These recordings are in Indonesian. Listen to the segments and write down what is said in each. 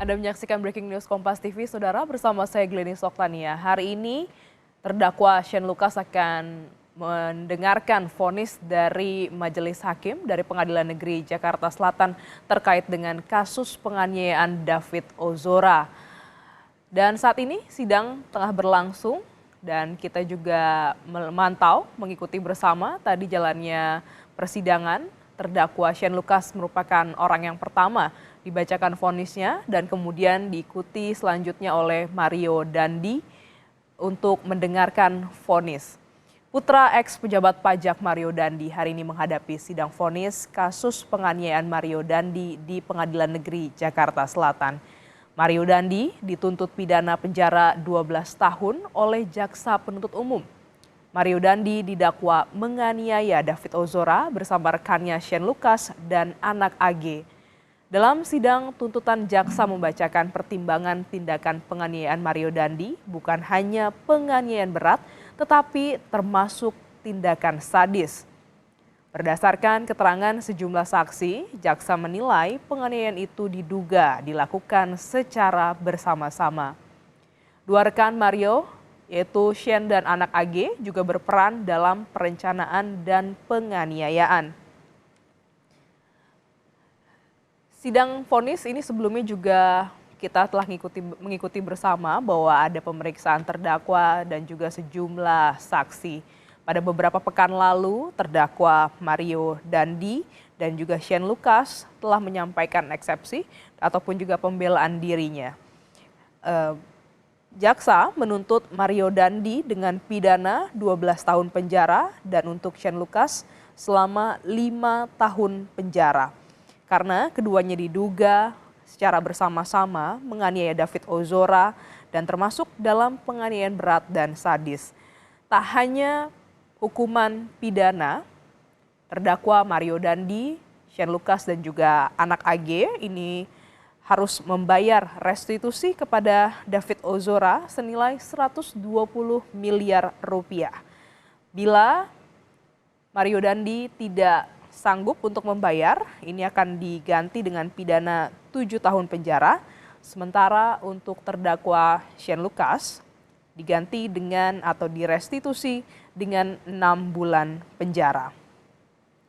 Anda menyaksikan Breaking News Kompas TV, Saudara, bersama saya Glenys Oktania. Hari ini terdakwa Shane Lucas akan mendengarkan vonis dari Majelis Hakim dari Pengadilan Negeri Jakarta Selatan terkait dengan kasus penganiayaan David Ozora. Dan saat ini sidang tengah berlangsung dan kita juga memantau, mengikuti bersama tadi jalannya persidangan. Terdakwa Shane Lucas merupakan orang yang pertama dibacakan vonisnya dan kemudian diikuti selanjutnya oleh Mario Dandi untuk mendengarkan vonis. Putra ex pejabat pajak Mario Dandi hari ini menghadapi sidang vonis kasus penganiayaan Mario Dandi di Pengadilan Negeri Jakarta Selatan. Mario Dandi dituntut pidana penjara 12 tahun oleh jaksa penuntut umum. Mario Dandi didakwa menganiaya David Ozora bersama rekannya Shane Lucas dan anak AG. Dalam sidang tuntutan, jaksa membacakan pertimbangan tindakan penganiayaan Mario Dandi bukan hanya penganiayaan berat, tetapi termasuk tindakan sadis. Berdasarkan keterangan sejumlah saksi, jaksa menilai penganiayaan itu diduga dilakukan secara bersama-sama. Dua rekan Mario, yaitu Shane dan anak AG, juga berperan dalam perencanaan dan penganiayaan. Sidang vonis ini sebelumnya juga kita telah mengikuti bersama bahwa ada pemeriksaan terdakwa dan juga sejumlah saksi. Pada beberapa pekan lalu, terdakwa Mario Dandi dan juga Shane Lucas telah menyampaikan eksepsi ataupun juga pembelaan dirinya. Jaksa menuntut Mario Dandi dengan pidana 12 tahun penjara dan untuk Shane Lucas selama 5 tahun penjara. Karena keduanya diduga secara bersama-sama menganiaya David Ozora dan termasuk dalam penganiayaan berat dan sadis. Tak hanya hukuman pidana, terdakwa Mario Dandi, Shane Lucas dan juga anak AG ini harus membayar restitusi kepada David Ozora senilai 120 miliar rupiah. Bila Mario Dandi tidak sanggup untuk membayar, ini akan diganti dengan pidana 7 tahun penjara. Sementara untuk terdakwa Shane Lucas diganti dengan atau direstitusi dengan 6 bulan penjara.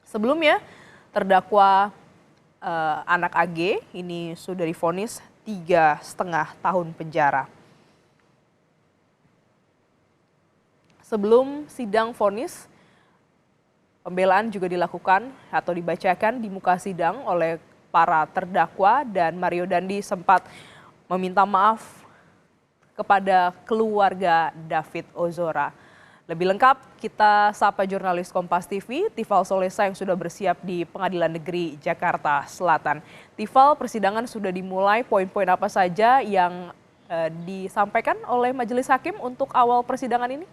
Sebelumnya terdakwa anak AG ini sudah divonis 3,5 tahun penjara. Sebelum sidang vonis, pembelaan juga dilakukan atau dibacakan di muka sidang oleh para terdakwa dan Mario Dandi sempat meminta maaf kepada keluarga David Ozora. Lebih lengkap kita sapa jurnalis Kompas TV, Tifal Solesa yang sudah bersiap di Pengadilan Negeri Jakarta Selatan. Tifal, persidangan sudah dimulai, poin-poin apa saja yang disampaikan oleh Majelis Hakim untuk awal persidangan ini?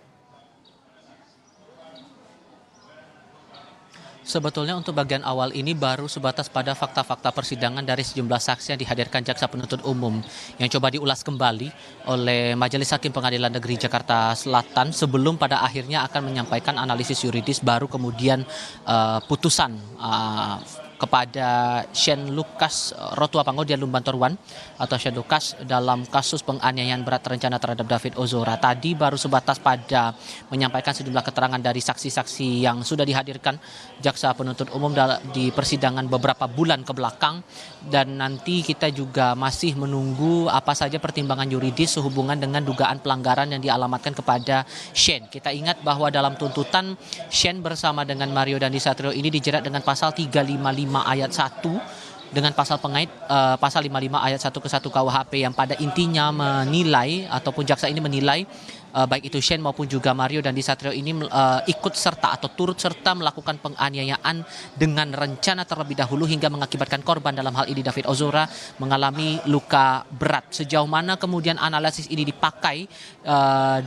Sebetulnya untuk bagian awal ini baru sebatas pada fakta-fakta persidangan dari sejumlah saksi yang dihadirkan jaksa penuntut umum yang coba diulas kembali oleh Majelis Hakim Pengadilan Negeri Jakarta Selatan sebelum pada akhirnya akan menyampaikan analisis yuridis baru kemudian putusan kepada Shane Lucas Rotua Pangodian Lumbantorwan atau Shane Lucas dalam kasus penganiayaan berat terencana terhadap David Ozora. Tadi baru sebatas pada menyampaikan sejumlah keterangan dari saksi-saksi yang sudah dihadirkan jaksa penuntut umum di persidangan beberapa bulan ke belakang, dan nanti kita juga masih menunggu apa saja pertimbangan yuridis sehubungan dengan dugaan pelanggaran yang dialamatkan kepada Shane. Kita ingat bahwa dalam tuntutan Shane bersama dengan Mario Dandi Satrio ini dijerat dengan pasal 355 ayat 1 dengan pasal pengait pasal 55 ayat 1 ke 1 KUHP yang pada intinya menilai ataupun jaksa ini menilai baik itu Shane maupun juga Mario Dandi Satrio ini ikut serta atau turut serta melakukan penganiayaan dengan rencana terlebih dahulu hingga mengakibatkan korban dalam hal ini David Ozora mengalami luka berat. Sejauh mana kemudian analisis ini dipakai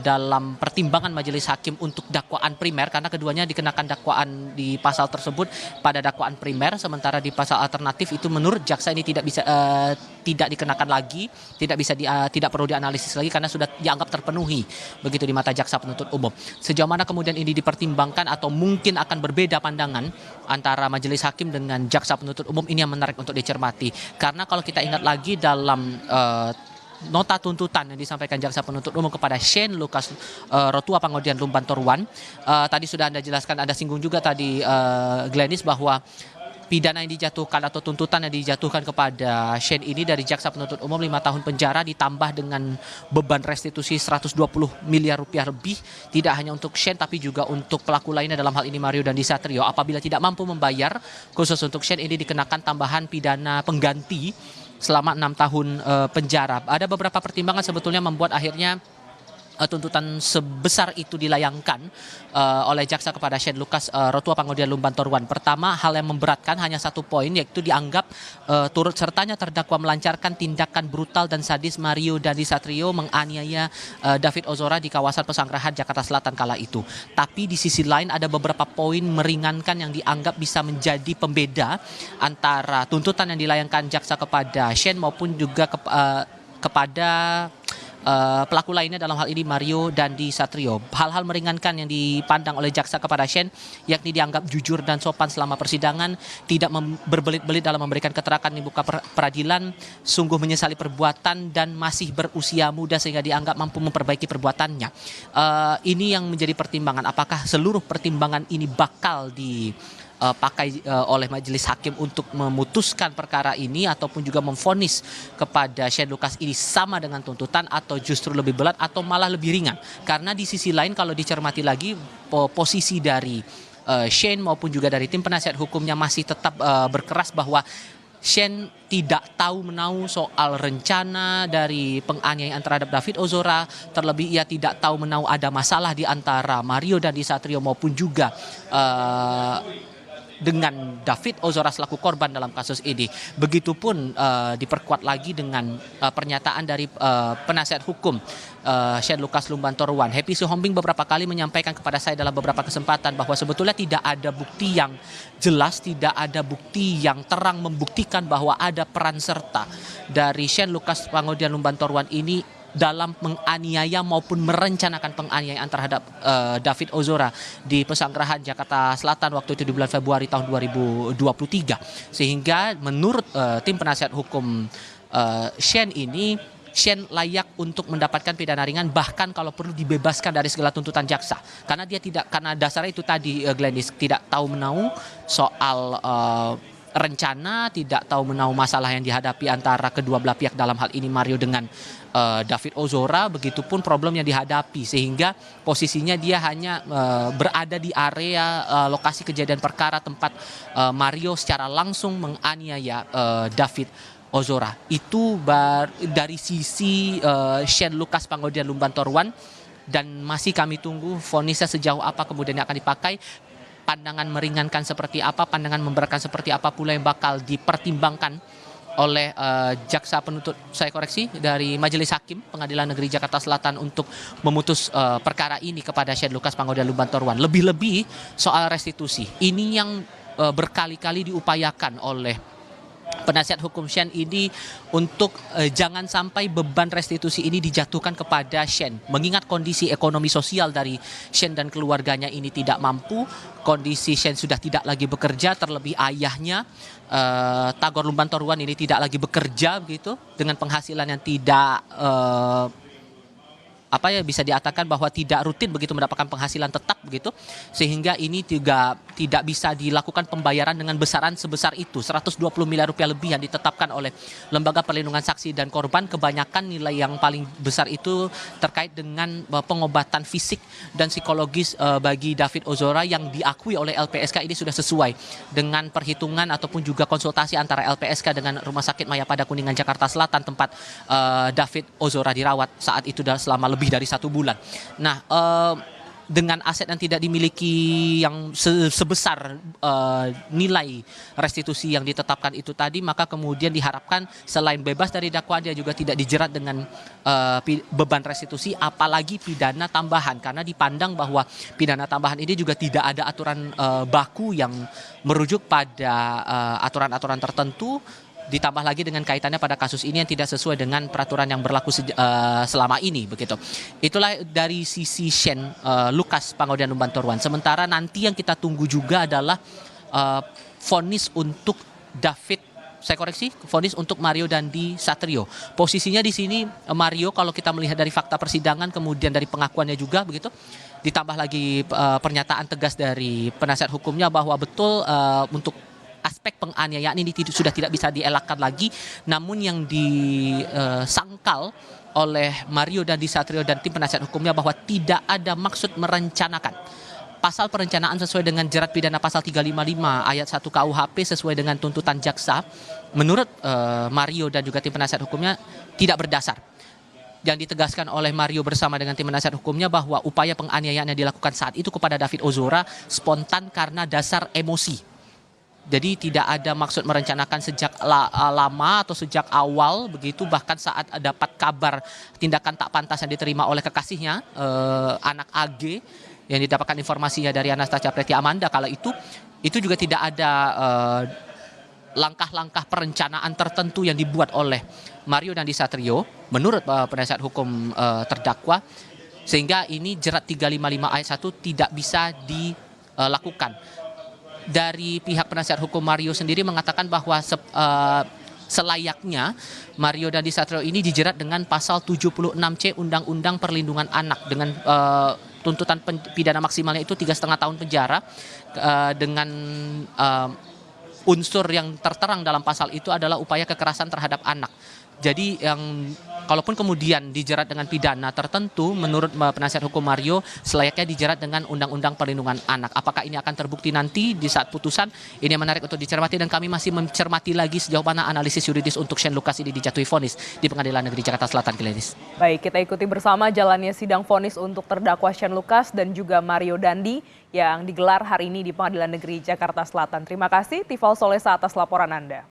dalam pertimbangan majelis hakim untuk dakwaan primer, karena keduanya dikenakan dakwaan di pasal tersebut pada dakwaan primer, sementara di pasal alternatif itu menurut jaksa ini tidak dikenakan lagi, tidak perlu dianalisis lagi karena sudah dianggap terpenuhi begitu di mata jaksa penuntut umum. Sejauh mana kemudian ini dipertimbangkan atau mungkin akan berbeda pandangan antara majelis hakim dengan jaksa penuntut umum, ini yang menarik untuk dicermati. Karena kalau kita ingat lagi dalam nota tuntutan yang disampaikan jaksa penuntut umum kepada Shane Lucas Rotua Pangodian Lumbantor One, tadi sudah Anda jelaskan, Anda singgung juga tadi Glenis, bahwa pidana yang dijatuhkan atau tuntutan yang dijatuhkan kepada Shane ini dari jaksa penuntut umum 5 tahun penjara ditambah dengan beban restitusi 120 miliar rupiah lebih, tidak hanya untuk Shane tapi juga untuk pelaku lainnya, dalam hal ini Mario Dandi Satrio. Apabila tidak mampu membayar, khusus untuk Shane ini dikenakan tambahan pidana pengganti selama 6 tahun penjara. Ada beberapa pertimbangan sebetulnya membuat akhirnya tuntutan sebesar itu dilayangkan oleh jaksa kepada Shane Lucas Rotua Pangodian Lumbantor One. Pertama, hal yang memberatkan hanya satu poin, yaitu dianggap turut sertanya terdakwa melancarkan tindakan brutal dan sadis Mario Dandi Satrio menganiaya David Ozora di kawasan Pesanggerahan Jakarta Selatan kala itu. Tapi di sisi lain ada beberapa poin meringankan yang dianggap bisa menjadi pembeda antara tuntutan yang dilayangkan jaksa kepada Shane maupun juga kepada pelaku lainnya, dalam hal ini Mario Dandi Satrio. Hal-hal meringankan yang dipandang oleh jaksa kepada Shane, yakni dianggap jujur dan sopan selama persidangan, tidak berbelit-belit dalam memberikan keterangan di muka peradilan, sungguh menyesali perbuatan dan masih berusia muda sehingga dianggap mampu memperbaiki perbuatannya. Ini yang menjadi pertimbangan. Apakah seluruh pertimbangan ini bakal dipakai oleh majelis hakim untuk memutuskan perkara ini ataupun juga memvonis kepada Shane Lucas ini sama dengan tuntutan, atau justru lebih berat atau malah lebih ringan? Karena di sisi lain kalau dicermati lagi, posisi dari Shane maupun juga dari tim penasihat hukumnya masih tetap berkeras bahwa Shane tidak tahu menahu soal rencana dari penganiayaan terhadap David Ozora, terlebih ia tidak tahu menahu ada masalah di antara Mario Dandi Satrio maupun juga dengan David Ozora selaku korban dalam kasus ini. Begitupun diperkuat lagi dengan pernyataan dari penasihat hukum Shane Lucas Lumbantor One. Happy Suhombing beberapa kali menyampaikan kepada saya dalam beberapa kesempatan bahwa sebetulnya tidak ada bukti yang jelas, tidak ada bukti yang terang membuktikan bahwa ada peran serta dari Shane Lucas Pangodian Lumbantor One ini dalam menganiaya maupun merencanakan penganiayaan terhadap David Ozora di Pesanggerahan Jakarta Selatan waktu itu di bulan Februari tahun 2023. Sehingga menurut tim penasihat hukum Shane ini, Shane layak untuk mendapatkan pidana ringan, bahkan kalau perlu dibebaskan dari segala tuntutan jaksa. Karena dia tidak, karena dasarnya itu tadi Glenis, tidak tahu menahu soal rencana, tidak tahu menahu masalah yang dihadapi antara kedua belah pihak, dalam hal ini Mario dengan David Ozora, begitupun problem yang dihadapi, sehingga posisinya dia hanya berada di area lokasi kejadian perkara tempat Mario secara langsung menganiaya David Ozora. Itu dari sisi Shane Lucas Pangodian Lumbantor One, dan masih kami tunggu vonisnya sejauh apa kemudian yang akan dipakai. Pandangan meringankan seperti apa, pandangan memberatkan seperti apa pula yang bakal dipertimbangkan oleh jaksa penuntut, saya koreksi, dari Majelis Hakim Pengadilan Negeri Jakarta Selatan untuk memutus perkara ini kepada Shane Lucas Pangodian Lumbantor One. Lebih-lebih soal restitusi. Ini yang berkali-kali diupayakan oleh penasihat hukum Shane ini untuk jangan sampai beban restitusi ini dijatuhkan kepada Shane. Mengingat kondisi ekonomi sosial dari Shane dan keluarganya ini tidak mampu, kondisi Shane sudah tidak lagi bekerja, terlebih ayahnya Tagor Lumbantor One ini tidak lagi bekerja begitu, dengan penghasilan yang tidak bisa dikatakan bahwa tidak rutin begitu mendapatkan penghasilan tetap begitu, sehingga ini juga tidak bisa dilakukan pembayaran dengan besaran sebesar itu, 120 miliar rupiah lebih yang ditetapkan oleh Lembaga Perlindungan Saksi dan Korban. Kebanyakan nilai yang paling besar itu terkait dengan pengobatan fisik dan psikologis bagi David Ozora, yang diakui oleh LPSK ini sudah sesuai dengan perhitungan ataupun juga konsultasi antara LPSK dengan Rumah Sakit Mayapada Kuningan Jakarta Selatan tempat David Ozora dirawat saat itu selama lebih dari 1 bulan. Nah, dengan aset yang tidak dimiliki yang sebesar nilai restitusi yang ditetapkan itu tadi, maka kemudian diharapkan selain bebas dari dakwaan, dia juga tidak dijerat dengan beban restitusi, apalagi pidana tambahan, karena dipandang bahwa pidana tambahan ini juga tidak ada aturan baku yang merujuk pada aturan-aturan tertentu ditambah lagi dengan kaitannya pada kasus ini yang tidak sesuai dengan peraturan yang berlaku selama ini begitu. Itulah dari sisi Shane Lucas Pangaudian Lumbantorwan. Sementara nanti yang kita tunggu juga adalah vonis untuk David, saya koreksi, vonis untuk Mario Dandi Satrio. Posisinya di sini Mario, kalau kita melihat dari fakta persidangan kemudian dari pengakuannya juga begitu, ditambah lagi pernyataan tegas dari penasihat hukumnya bahwa betul untuk aspek penganiayaan ini sudah tidak bisa dielakkan lagi, namun yang disangkal oleh Mario Dandi Satrio dan tim penasihat hukumnya bahwa tidak ada maksud merencanakan. Pasal perencanaan sesuai dengan jerat pidana pasal 355 ayat 1 KUHP sesuai dengan tuntutan jaksa, menurut Mario dan juga tim penasihat hukumnya tidak berdasar. Yang ditegaskan oleh Mario bersama dengan tim penasihat hukumnya bahwa upaya penganiayaan yang dilakukan saat itu kepada David Ozora spontan karena dasar emosi. Jadi tidak ada maksud merencanakan sejak lama atau sejak awal begitu, bahkan saat dapat kabar tindakan tak pantas yang diterima oleh kekasihnya anak AG yang didapatkan informasinya dari Anastasia Preti Amanda kala itu juga tidak ada langkah-langkah perencanaan tertentu yang dibuat oleh Mario Dandi Satrio menurut penasihat hukum terdakwa, sehingga ini jerat 355 ayat 1 tidak bisa dilakukan. Dari pihak penasihat hukum Mario sendiri mengatakan bahwa selayaknya Mario Dandi Satrio ini dijerat dengan pasal 76C Undang-Undang Perlindungan Anak dengan tuntutan pidana maksimalnya itu 3,5 tahun penjara dengan unsur yang terterang dalam pasal itu adalah upaya kekerasan terhadap anak. Jadi yang kalaupun kemudian dijerat dengan pidana tertentu, menurut penasihat hukum Mario selayaknya dijerat dengan Undang-Undang Perlindungan Anak. Apakah ini akan terbukti nanti di saat putusan? Ini menarik untuk dicermati dan kami masih mencermati lagi sejauh mana analisis yuridis untuk Shane Lucas ini dijatuhi vonis di Pengadilan Negeri Jakarta Selatan, Glenis. Baik, kita ikuti bersama jalannya sidang vonis untuk terdakwa Shane Lucas dan juga Mario Dandi yang digelar hari ini di Pengadilan Negeri Jakarta Selatan. Terima kasih Tifal Solesa atas laporan Anda.